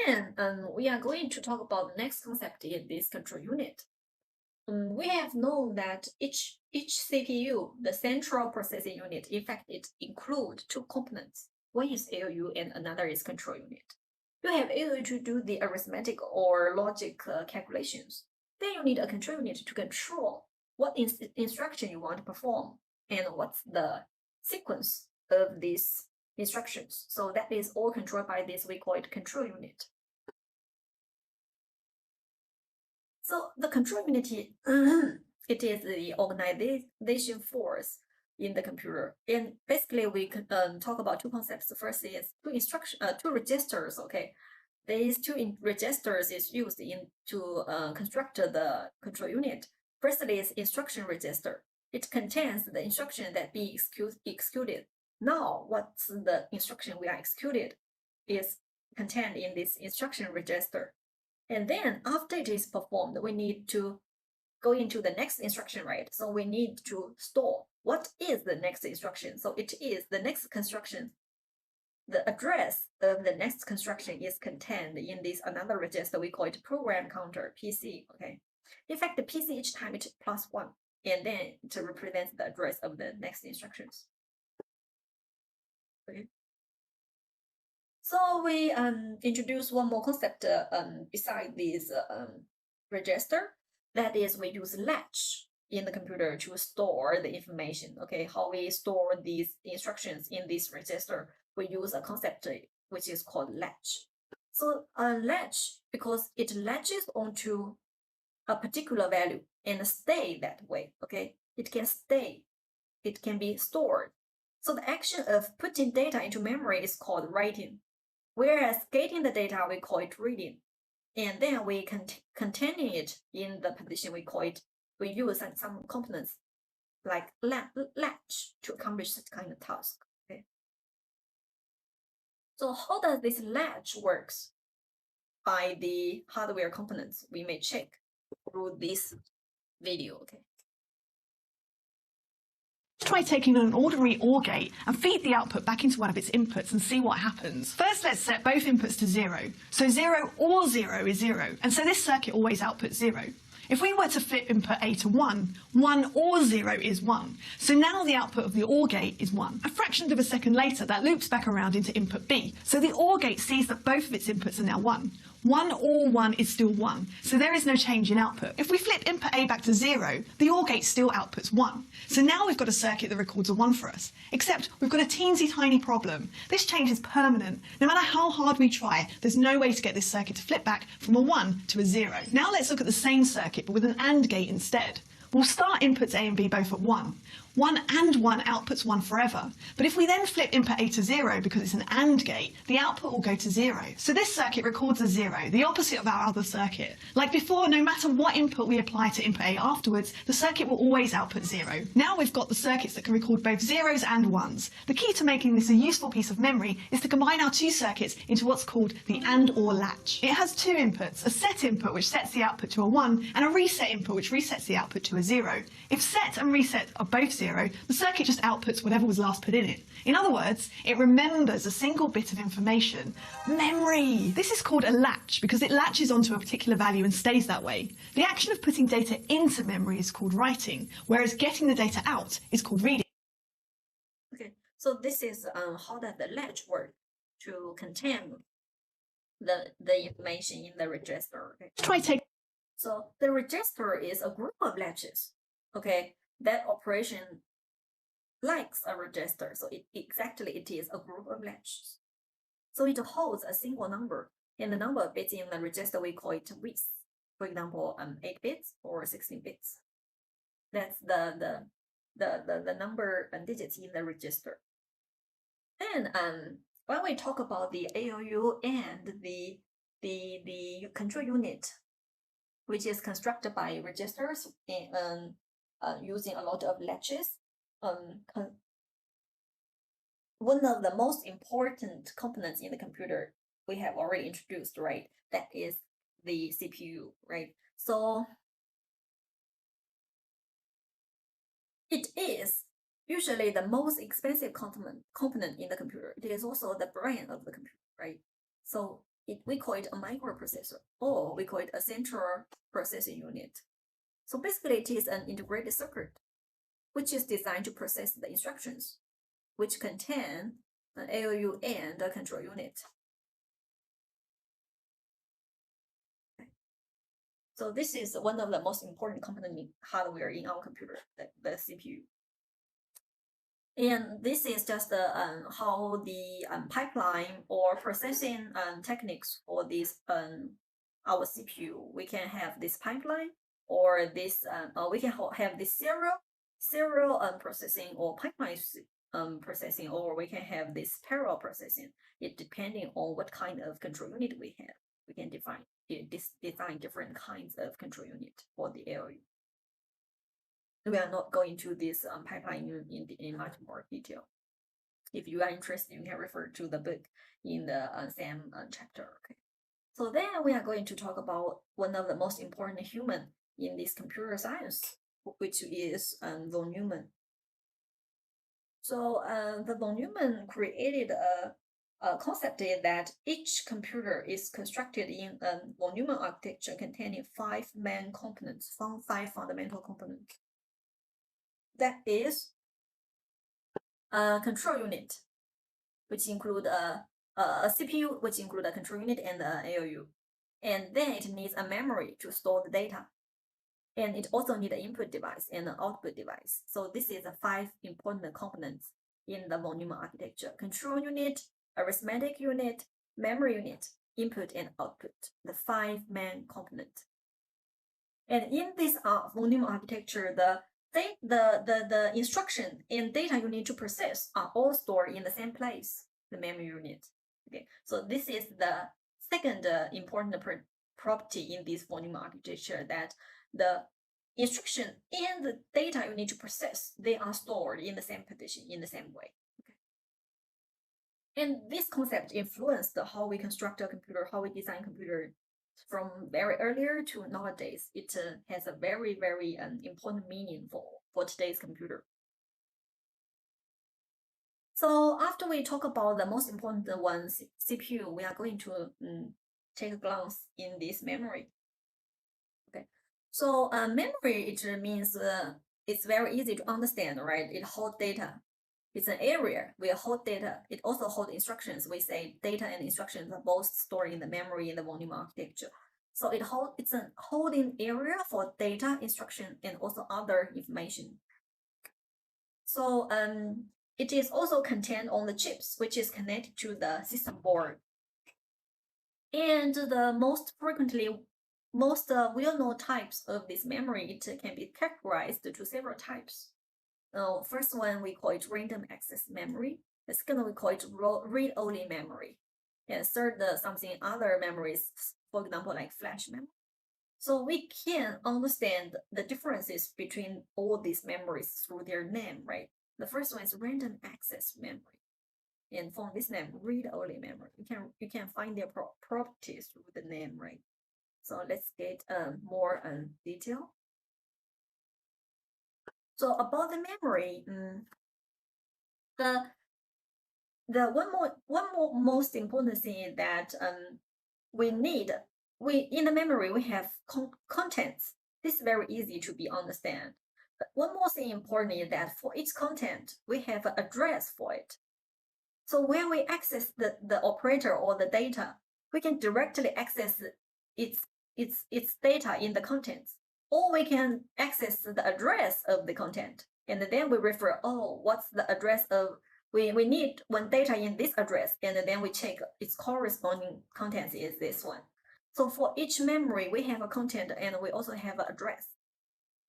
then we are going to talk about the next concept in this control unit. We have known that each CPU, the central processing unit, in fact, it includes two components. One is ALU and another is control unit. You have ALU to do the arithmetic or logic calculations. Then you need a control unit to control what instruction you want to perform and what's the sequence of these instructions. So that is all controlled by this, we call it control unit. So the control unit, it is the organization force in the computer. And basically we can talk about two concepts. The first is two registers, okay? These two registers is used to construct the control unit. Firstly is instruction register. It contains the instruction that be executed. Now, what's the instruction we are executed is contained in this instruction register. And then after it is performed, we need to go into the next instruction, right? So we need to store what is the next instruction. So it is the next construction. The address of the next construction is contained in this another register. We call it program counter, PC, okay? In fact, the PC each time it's +1, and then it represents the address of the next instructions. Okay. So we introduce one more concept beside this register. That is, we use latch in the computer to store the information. Okay, how we store these instructions in this register, we use a concept which is called latch. So latch, because it latches onto a particular value and stay that way. Okay, it can stay, it can be stored. So the action of putting data into memory is called writing, whereas getting the data we call it reading. And then we containing it in the position we call it, we use some components like latch to accomplish such kind of task. Okay. So how does this latch works? By the hardware components, we may check through this video. Okay. Try taking an ordinary OR gate and feed the output back into one of its inputs and see what happens. First, let's set both inputs to 0. So 0 or 0 is 0, and so this circuit always outputs 0. If we were to flip input A to 1, 1 or 0 is 1. So now the output of the OR gate is 1. A fraction of a second later, that loops back around into input B. So the OR gate sees that both of its inputs are now 1. 1 or 1 is still 1, so there is no change in output. If we flip input A back to 0, the OR gate still outputs 1. So now we've got a circuit that records a 1 for us, except we've got a teensy tiny problem. This change is permanent. No matter how hard we try, there's no way to get this circuit to flip back from a 1 to a 0. Now let's look at the same circuit, but with an AND gate instead. We'll start inputs A and B both at 1. 1 and 1 outputs 1 forever. But if we then flip input A to 0 because it's an AND gate, the output will go to 0. So this circuit records a 0, the opposite of our other circuit. Like before, no matter what input we apply to input A afterwards, the circuit will always output 0. Now we've got the circuits that can record both zeros and ones. The key to making this a useful piece of memory is to combine our two circuits into what's called the AND/OR latch. It has two inputs, a set input which sets the output to a 1 and a reset input which resets the output to a 0. If set and reset are both 0, the circuit just outputs whatever was last put in it. In other words, it remembers a single bit of information. Memory! This is called a latch because it latches onto a particular value and stays that way. The action of putting data into memory is called writing, whereas getting the data out is called reading. Okay, so this is how does the latch work to contain the information in the register. Okay? So the register is a group of latches. Okay, that operation likes a register. So it is a group of latches. So it holds a single number, and the number of bits in the register we call it width. For example, 8 bits or 16 bits. That's the number and digits in the register. Then when we talk about the ALU and the control unit, which is constructed by registers and using a lot of latches, one of the most important components in the computer we have already introduced, right? That is the CPU, right? So it is usually the most expensive component in the computer. It is also the brain of the computer, right? So we call it a microprocessor, or we call it a central processing unit. So basically, it is an integrated circuit, which is designed to process the instructions, which contain an ALU and a control unit. So this is one of the most important component hardware in our computer, the CPU. And this is just how the pipeline or processing techniques for this our CPU. We can have this pipeline, or this we can have this serial processing, or pipeline processing, or we can have this parallel processing. It depending on what kind of control unit we have. We can design different kinds of control unit for the ALU. We are not going to this pipeline in much more detail. If you are interested, you can refer to the book in the same chapter. Okay. So then we are going to talk about one of the most important human in this computer science, which is von Neumann. So the von Neumann created a concept that each computer is constructed in a von Neumann architecture containing 5 main components, 5 fundamental components. That is a control unit, which include a CPU, which include a control unit and a ALU. And then it needs a memory to store the data. And it also needs an input device and an output device. So this is the 5 important components in the von Neumann architecture: control unit, arithmetic unit, memory unit, input and output, the 5 main components. And in this von Neumann architecture, the instruction and data you need to process are all stored in the same place, the memory unit. Okay, so this is the second important property in this von Neumann architecture, that the instruction and the data you need to process, they are stored in the same position, in the same way. Okay. And this concept influenced how we construct a computer, how we design computer from very earlier to nowadays. It has a very, very important meaning for today's computer. So after we talk about the most important one, CPU, we are going to take a glance in this memory. Okay, so memory, it means it's very easy to understand, right? It holds data. It's an area where hold data. It also holds instructions. We say data and instructions are both stored in the memory in the von Neumann architecture. So it's a holding area for data, instruction, and also other information. So it is also contained on the chips, which is connected to the system board. And the most well-known types of this memory, it can be categorized to several types. First one, we call it random access memory. The second, we call it read-only memory. And third, something other memories, for example, like flash memory. So we can understand the differences between all these memories through their name, right? The first one is random access memory. And from this name, read-only memory, you can find their properties through the name, right? So let's get more detail. So about the memory, the one more most important thing is that in the memory we have contents. This is very easy to be understand. But one more thing important is that for each content we have an address for it. So when we access the operator or the data, we can directly access its data in the contents, or we can access the address of the content, and then we refer, what's the address of, we need one data in this address, and then we check its corresponding contents is this one. So for each memory, we have a content and we also have an address,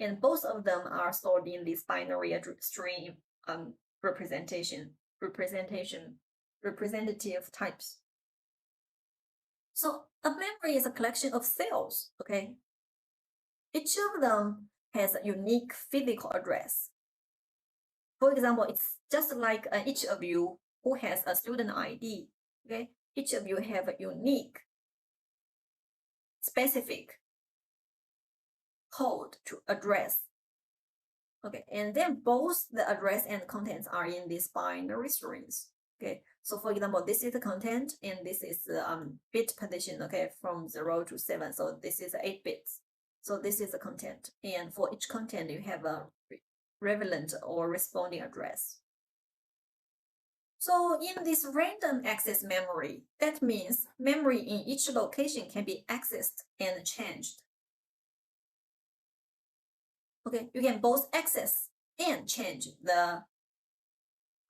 and both of them are stored in this binary string representative types. So a memory is a collection of cells, okay? Each of them has a unique physical address. For example, it's just like each of you who has a student ID, okay? Each of you have a unique, specific code to address. Okay, and then both the address and contents are in these binary strings. Okay, so for example, this is the content and this is the bit position, okay, from 0 to 7. So this is 8 bits. So this is the content. And for each content, you have a relevant or responding address. So in this random access memory, that means memory in each location can be accessed and changed. Okay, you can both access and change the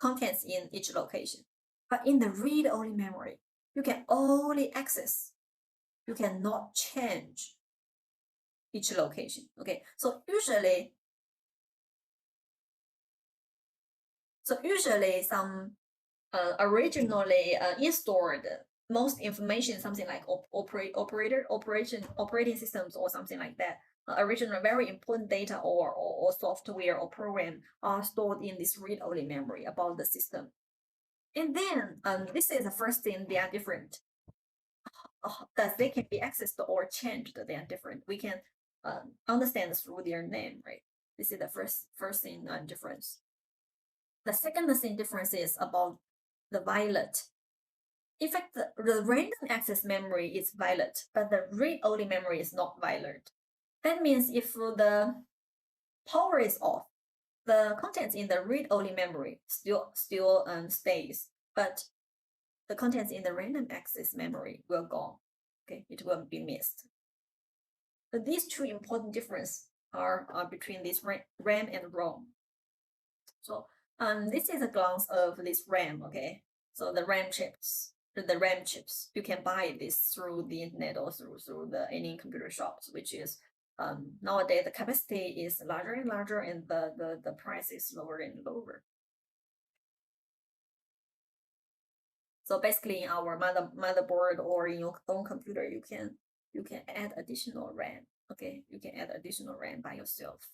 contents in each location. But in the read-only memory, you can only access. You cannot change each location. Okay, so usually some originally installed most information, something like operating systems or something like that. Original very important data or software or program are stored in this read-only memory about the system. And then this is the first thing, they are different. That they can be accessed or changed, they are different. We can understand through their name, right? This is the first thing difference. The second thing difference is about the violet. In fact, the random access memory is violet, but the read-only memory is not violet. That means if the power is off, the contents in the read-only memory still stays, but the contents in the random access memory will go. Okay, it will be missed. So these two important differences are between this RAM and ROM. So this is a glance of this RAM. Okay, so the RAM chips, you can buy this through the internet or through any computer shops, which is nowadays the capacity is larger and larger and the price is lower and lower. So basically in our motherboard or in your own computer, you can add additional RAM. Okay, you can add additional RAM by yourself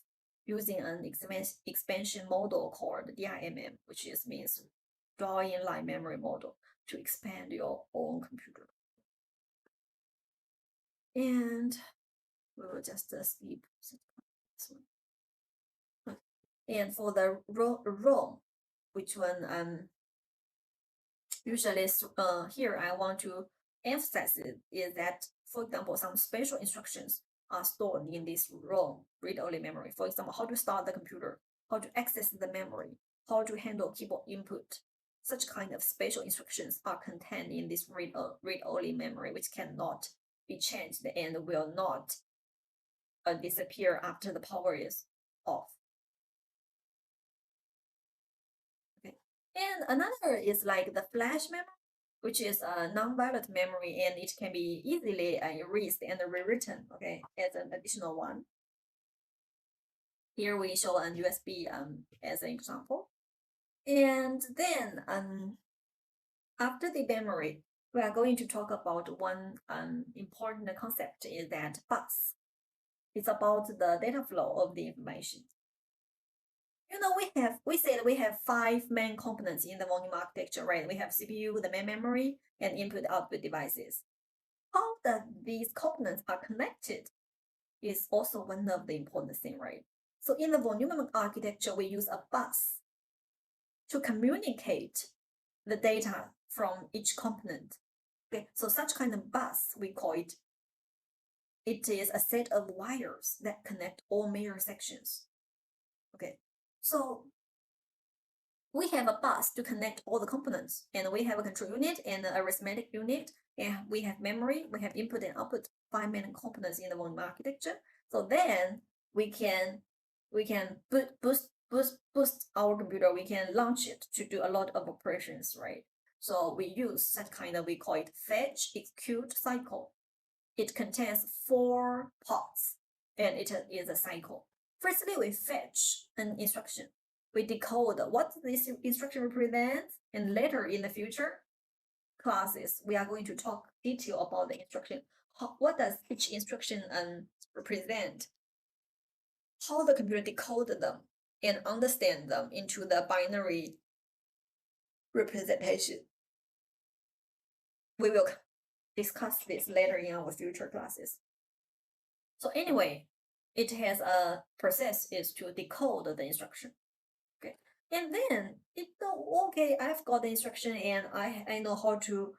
using an expansion model called DIMM, which means drawing line memory model, to expand your own computer. And we will just skip this one. And for the ROM, which one usually here I want to emphasize is that, for example, some special instructions are stored in this ROM, read-only memory. For example, how to start the computer, how to access the memory, how to handle keyboard input. Such kind of special instructions are contained in this read-only memory, which cannot be changed and will not disappear after the power is off. Okay. And another is like the flash memory, which is a non-violet memory, and it can be easily erased and rewritten, okay, as an additional one. Here we show an USB as an example. And then after the memory, we are going to talk about one important concept, is that bus. It's about the data flow of the information. You know, we said we have 5 main components in the volume architecture, right? We have CPU, the main memory, and input-output devices. How these components are connected is also one of the important things, right? So in the volume architecture, we use a bus to communicate the data from each component. Okay, so such kind of bus, we call it. It is a set of wires that connect all major sections. Okay, so we have a bus to connect all the components, and we have a control unit and an arithmetic unit, and we have memory, we have input and output, 5 main components in the volume architecture. So then we can boost our computer, we can launch it to do a lot of operations, right? So we use that kind of, we call it fetch execute cycle. It contains 4 parts, and it is a cycle. Firstly, we fetch an instruction. We decode what this instruction represents, and later in the future classes, we are going to talk detail about the instruction. What does each instruction represent? How the computer decode them and understand them into the binary representation. We will discuss this later in our future classes. So anyway, it has a process is to decode the instruction. Okay, And then, okay, I've got the instruction and I know how to